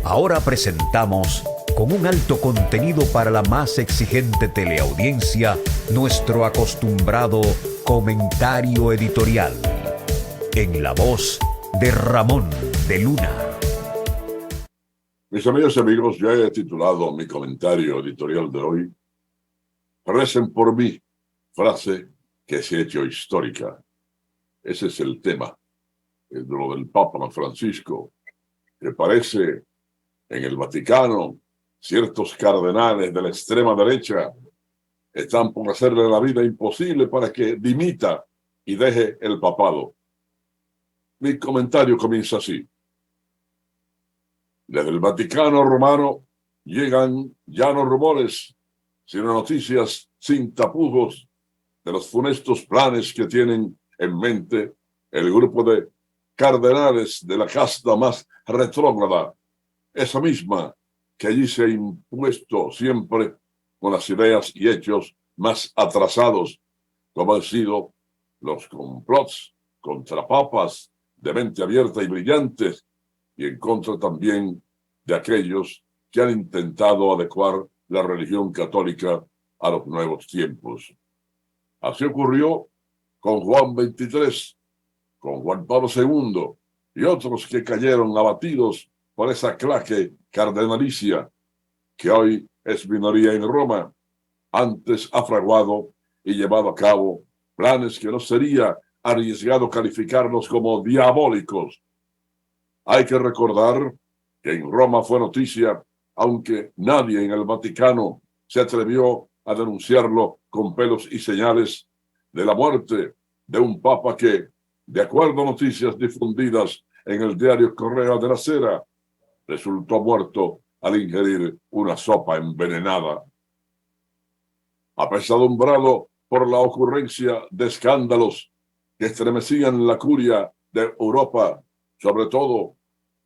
Ahora presentamos, con un alto contenido para la más exigente teleaudiencia, nuestro acostumbrado comentario editorial, en la voz de Ramón de Luna. Mis amigas y amigos, ya he titulado mi comentario editorial de hoy "Recen por mí", frase que se ha hecho histórica. Ese es el tema, de lo del Papa Francisco, que parece en el Vaticano ciertos cardenales de la extrema derecha están por hacerle la vida imposible para que dimita y deje el papado. Mi comentario comienza así. Desde el Vaticano romano llegan ya no rumores, sino noticias sin tapujos de los funestos planes que tienen en mente el grupo de cardenales de la casta más retrógrada, esa misma que allí se ha impuesto siempre con las ideas y hechos más atrasados, como han sido los complots contra papas de mente abierta y brillantes, y en contra también de aquellos que han intentado adecuar la religión católica a los nuevos tiempos. Así ocurrió con Juan XXIII, con Juan Pablo II y otros que cayeron abatidos por esa claque cardenalicia que hoy es minoría en Roma. Antes ha fraguado y llevado a cabo planes que no sería arriesgado calificarlos como diabólicos. Hay que recordar que en Roma fue noticia, aunque nadie en el Vaticano se atrevió a denunciarlo con pelos y señales, de la muerte de un papa que, de acuerdo a noticias difundidas en el diario Correo de la Sera, resultó muerto al ingerir una sopa envenenada. Apesadumbrado por la ocurrencia de escándalos que estremecían la curia de Europa, sobre todo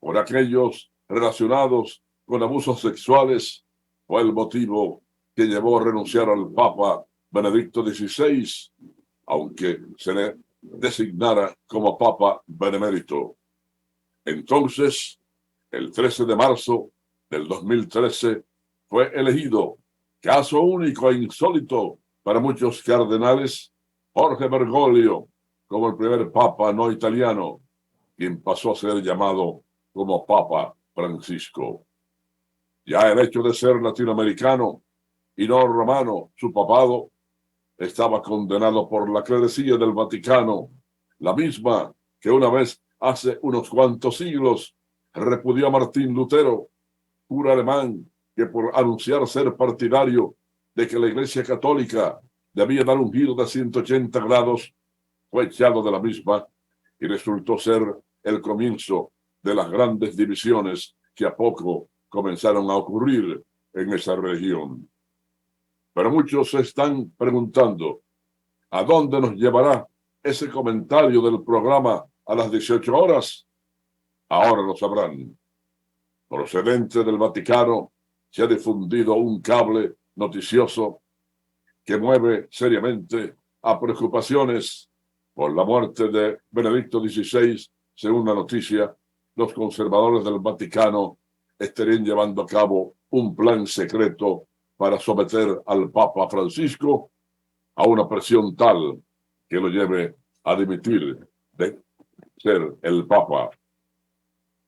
por aquellos relacionados con abusos sexuales, fue el motivo que llevó a renunciar al Papa Benedicto XVI, aunque se le designara como Papa Benemérito. Entonces, el 13 de marzo del 2013, fue elegido, caso único e insólito para muchos cardenales, Jorge Bergoglio como el primer papa no italiano, quien pasó a ser llamado como Papa Francisco. Ya el hecho de ser latinoamericano y no romano, su papado, estaba condenado por la clerecía del Vaticano, la misma que una vez hace unos cuantos siglos repudió a Martín Lutero, cura alemán que por anunciar ser partidario de que la Iglesia Católica debía dar un giro de 180 grados, fue echado de la misma y resultó ser el comienzo de las grandes divisiones que a poco comenzaron a ocurrir en esa región. Pero muchos se están preguntando, ¿a dónde nos llevará ese comentario del programa a las 18 horas? Ahora lo sabrán. Procedente del Vaticano, se ha difundido un cable noticioso que mueve seriamente a preocupaciones por la muerte de Benedicto XVI. Según la noticia, los conservadores del Vaticano estarían llevando a cabo un plan secreto para someter al Papa Francisco a una presión tal que lo lleve a dimitir de ser el Papa.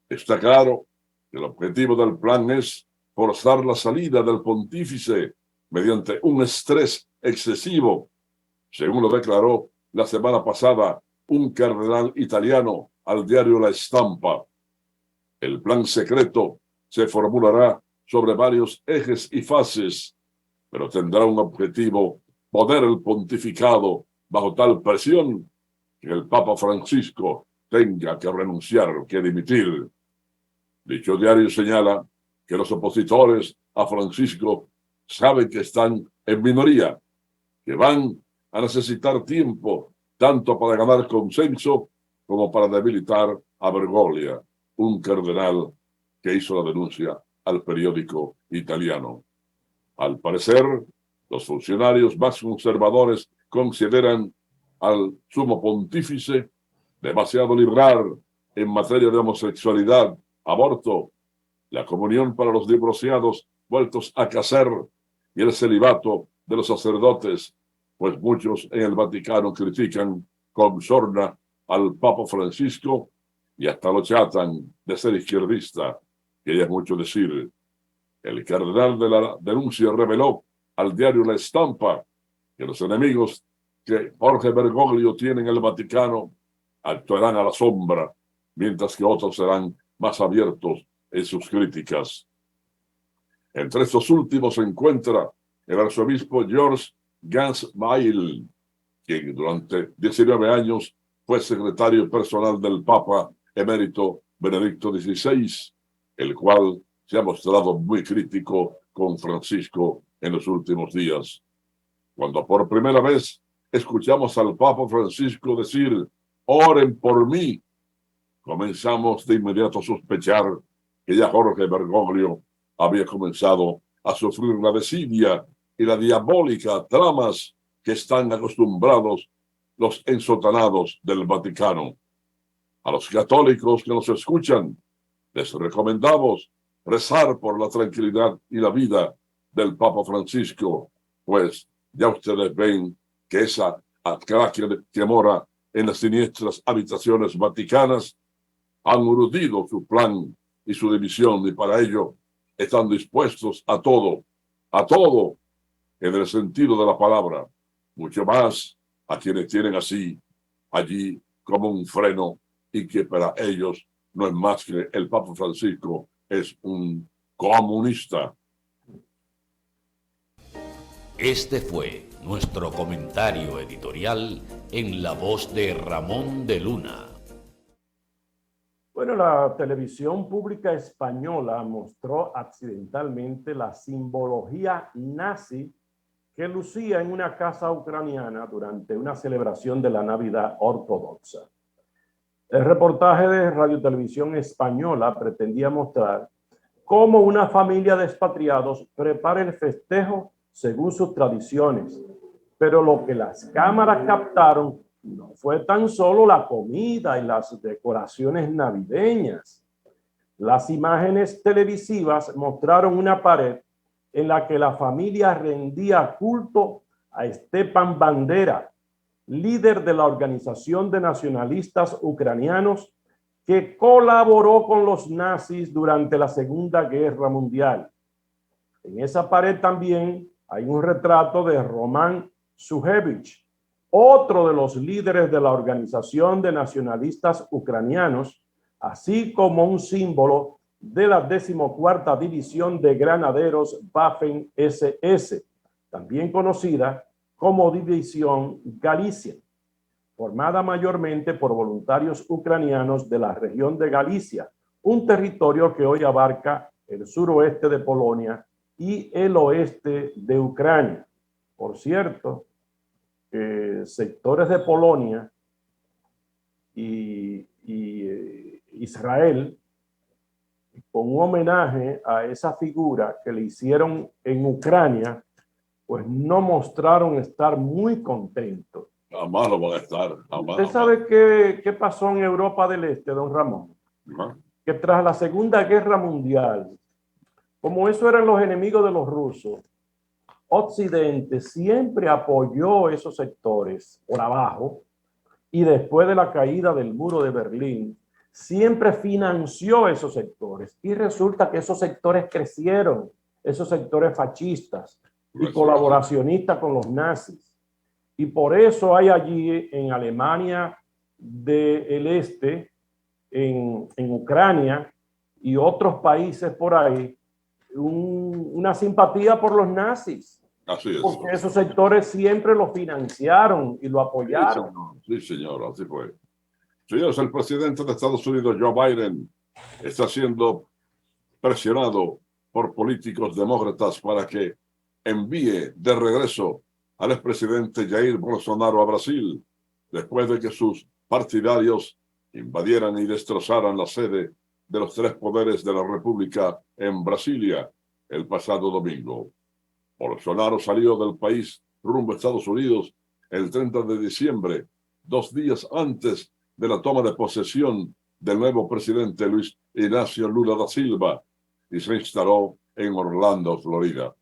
Está claro que el objetivo del plan es forzar la salida del pontífice mediante un estrés excesivo, según lo declaró la semana pasada un cardenal italiano al diario La Stampa. El plan secreto se formulará sobre varios ejes y fases, pero tendrá un objetivo: poner el pontificado bajo tal presión que el Papa Francisco tenga que renunciar, que dimitir. Dicho diario señala que los opositores a Francisco saben que están en minoría, que van a necesitar tiempo tanto para ganar consenso como para debilitar a Bergoglio, un cardenal que hizo la denuncia al periódico italiano. Al parecer, los funcionarios más conservadores consideran al sumo pontífice demasiado liberal en materia de homosexualidad, aborto la comunión para los divorciados vueltos a casar y el celibato de los sacerdotes, pues muchos en el Vaticano critican con sorna al Papa Francisco y hasta lo chatan de ser izquierdista, que ya es mucho decir. El cardenal de la denuncia reveló al diario La Estampa que los enemigos que Jorge Bergoglio tiene en el Vaticano actuarán a la sombra, mientras que otros serán más abiertos en sus críticas. Entre estos últimos se encuentra el arzobispo George Gansmail, quien durante 19 años fue secretario personal del Papa emérito Benedicto XVI, el cual se ha mostrado muy crítico con Francisco en los últimos días. Cuando por primera vez escuchamos al Papa Francisco decir, oren por mí, comenzamos de inmediato a sospechar que ya Jorge Bergoglio había comenzado a sufrir la desidia y la diabólica tramas que están acostumbrados los ensotanados del Vaticano. A los católicos que nos escuchan, les recomendamos rezar por la tranquilidad y la vida del Papa Francisco, pues ya ustedes ven que esa ataraxia que mora en las siniestras habitaciones vaticanas han urdido su plan y su división, y para ello están dispuestos a todo en el sentido de la palabra, mucho más a quienes tienen así allí como un freno, y que para ellos no es más que el Papa Francisco es un comunista. Este fue nuestro comentario editorial en la voz de Ramón de Luna. Bueno, la televisión pública española mostró accidentalmente la simbología nazi que lucía en una casa ucraniana durante una celebración de la Navidad ortodoxa. El reportaje de Radio Televisión Española pretendía mostrar cómo una familia de expatriados prepara el festejo según sus tradiciones, pero lo que las cámaras captaron no fue tan solo la comida y las decoraciones navideñas. Las imágenes televisivas mostraron una pared en la que la familia rendía culto a Stepan Bandera, líder de la Organización de Nacionalistas Ucranianos que colaboró con los nazis durante la Segunda Guerra Mundial. En esa pared también hay un retrato de Roman Shujevich, otro de los líderes de la Organización de Nacionalistas Ucranianos, así como un símbolo de la 14ª División de Granaderos Waffen-SS, también conocida como División Galicia, formada mayormente por voluntarios ucranianos de la región de Galicia, un territorio que hoy abarca el suroeste de Polonia y el oeste de Ucrania. Por cierto, sectores de Polonia y Israel, con un homenaje a esa figura que le hicieron en Ucrania, pues no mostraron estar muy contentos. Jamás lo van a estar. ¿Usted sabe qué pasó en Europa del Este, don Ramón? Que tras la Segunda Guerra Mundial, como eso eran los enemigos de los rusos, Occidente siempre apoyó esos sectores por abajo, y después de la caída del muro de Berlín, siempre financió esos sectores, y resulta que esos sectores crecieron, esos sectores fascistas y colaboracionistas con los nazis. Y por eso hay allí en Alemania del Este, en Ucrania y otros países por ahí, una simpatía por los nazis. Así es. Porque esos sectores siempre lo financiaron y lo apoyaron. Sí, señor, así fue. Señores, el presidente de Estados Unidos, Joe Biden, está siendo presionado por políticos demócratas para que envíe de regreso al expresidente Jair Bolsonaro a Brasil, después de que sus partidarios invadieran y destrozaran la sede de los 3 poderes de la República en Brasilia el pasado domingo. Bolsonaro salió del país rumbo a Estados Unidos el 30 de diciembre, 2 días antes de la toma de posesión del nuevo presidente Luis Inácio Lula da Silva, y se instaló en Orlando, Florida.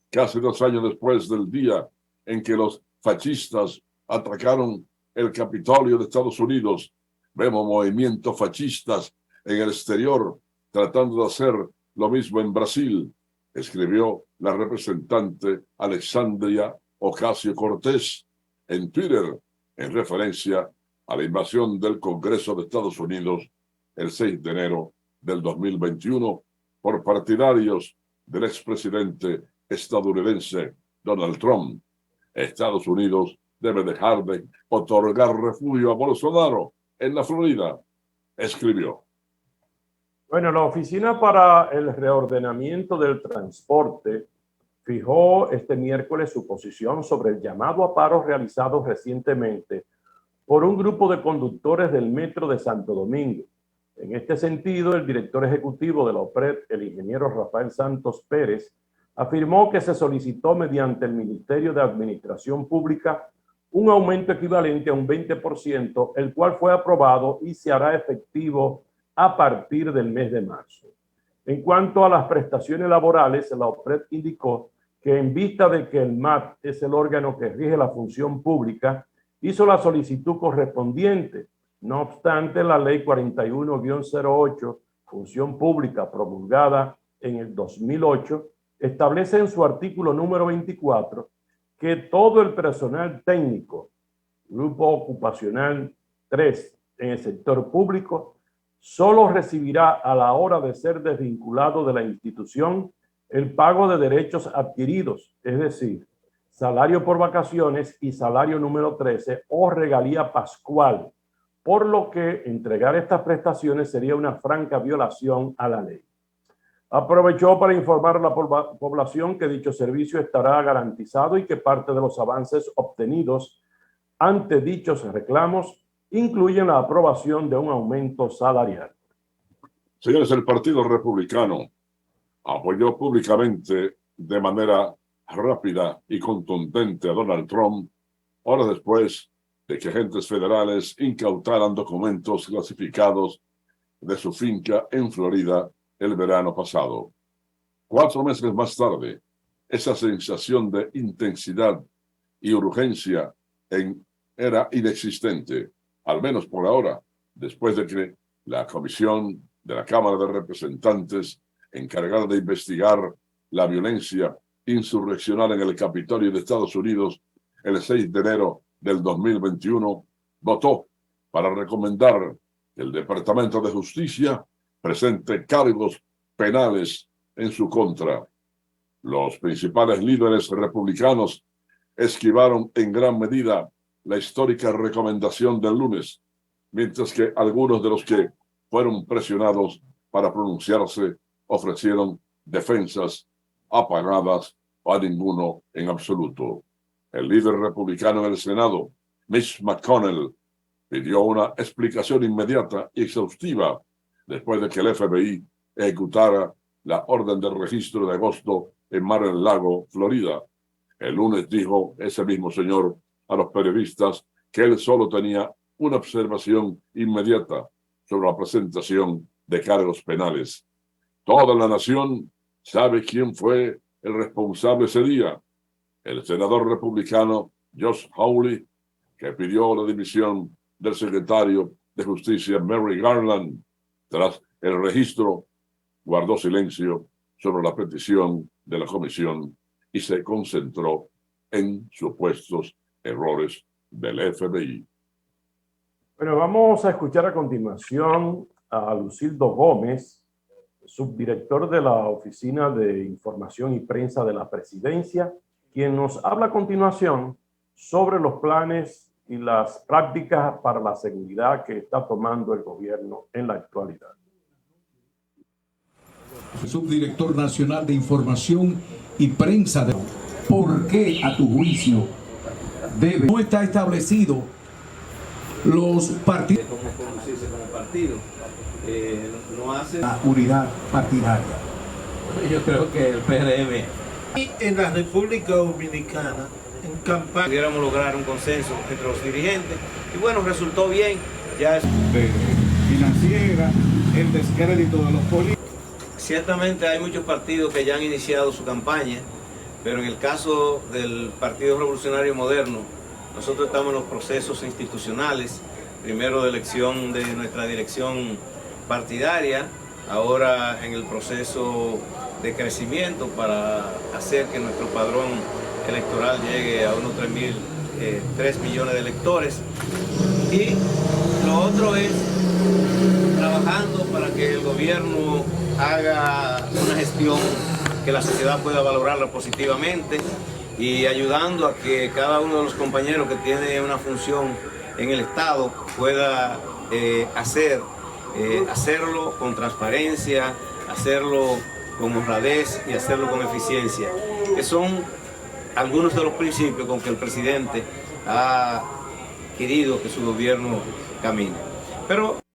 Casi 2 años después del día en que los fascistas atacaron el Capitolio de Estados Unidos, vemos movimientos fascistas en el exterior tratando de hacer lo mismo en Brasil, escribió la representante Alexandria Ocasio-Cortez en Twitter en referencia a la invasión del Congreso de Estados Unidos el 6 de enero del 2021 por partidarios del expresidente estadounidense Donald Trump. Estados Unidos debe dejar de otorgar refugio a Bolsonaro en la Florida, escribió. Bueno, la Oficina para el Reordenamiento del Transporte fijó este miércoles su posición sobre el llamado a paro realizado recientemente por un grupo de conductores del Metro de Santo Domingo. En este sentido, el director ejecutivo de la OPRED, el ingeniero Rafael Santos Pérez, afirmó que se solicitó mediante el Ministerio de Administración Pública un aumento equivalente a un 20%, el cual fue aprobado y se hará efectivo a partir del mes de marzo. En cuanto a las prestaciones laborales, la OPRED indicó que en vista de que el MAT es el órgano que rige la función pública, hizo la solicitud correspondiente. No obstante, la Ley 41-08, Función Pública, promulgada en el 2008, establece en su artículo número 24 que todo el personal técnico, grupo ocupacional 3 en el sector público, solo recibirá a la hora de ser desvinculado de la institución el pago de derechos adquiridos, es decir, salario por vacaciones y salario número 13 o regalía pascual, por lo que entregar estas prestaciones sería una franca violación a la ley. Aprovechó para informar a la población que dicho servicio estará garantizado y que parte de los avances obtenidos ante dichos reclamos incluyen la aprobación de un aumento salarial. Señores, el Partido Republicano apoyó públicamente de manera rápida y contundente a Donald Trump horas después de que agentes federales incautaran documentos clasificados de su finca en Florida el verano pasado. 4 meses más tarde, esa sensación de intensidad y urgencia era inexistente, al menos por ahora, después de que la Comisión de la Cámara de Representantes encargada de investigar la violencia insurreccional en el Capitolio de Estados Unidos el 6 de enero del 2021 votó para recomendar que el Departamento de Justicia presente cargos penales en su contra. Los principales líderes republicanos esquivaron en gran medida la histórica recomendación del lunes, mientras que algunos de los que fueron presionados para pronunciarse ofrecieron defensas apagadas o a ninguno en absoluto. El líder republicano en el Senado, Mitch McConnell, pidió una explicación inmediata y exhaustiva después de que el FBI ejecutara la orden de registro de agosto en Mar-a-Lago, Florida. El lunes dijo ese mismo señor a los periodistas que él solo tenía una observación inmediata sobre la presentación de cargos penales. Toda la nación sabe quién fue el responsable ese día, el senador republicano Josh Hawley, que pidió la dimisión del secretario de Justicia Merrick Garland. Tras el registro, guardó silencio sobre la petición de la comisión y se concentró en supuestos errores del FBI. Bueno, vamos a escuchar a continuación a Lucildo Gómez, subdirector de la Oficina de Información y Prensa de la Presidencia, quien nos habla a continuación sobre los planes y las prácticas para la seguridad que está tomando el gobierno en la actualidad. Subdirector Nacional de Información y Prensa. ¿Por qué, a tu juicio, no está establecido los partidos? Cómo conducirse como partido. No hace la unidad partidaria. Yo creo que el PRM. En la República Dominicana, en campaña, pudiéramos lograr un consenso entre los dirigentes. Y bueno, resultó bien. Ya es financiera, el descrédito de los políticos. ciertamente hay muchos partidos que ya han iniciado su campaña, pero en el caso del Partido Revolucionario Moderno, nosotros estamos en los procesos institucionales, primero de elección de nuestra dirección partidaria, ahora en el proceso de crecimiento para hacer que nuestro padrón electoral llegue a unos 3 millones de electores. Y lo otro es trabajando para que el gobierno haga una gestión que la sociedad pueda valorarla positivamente y ayudando a que cada uno de los compañeros que tiene una función en el Estado pueda hacerlo con transparencia, hacerlo con honradez y hacerlo con eficiencia, que son algunos de los principios con que el presidente ha querido que su gobierno camine. Pero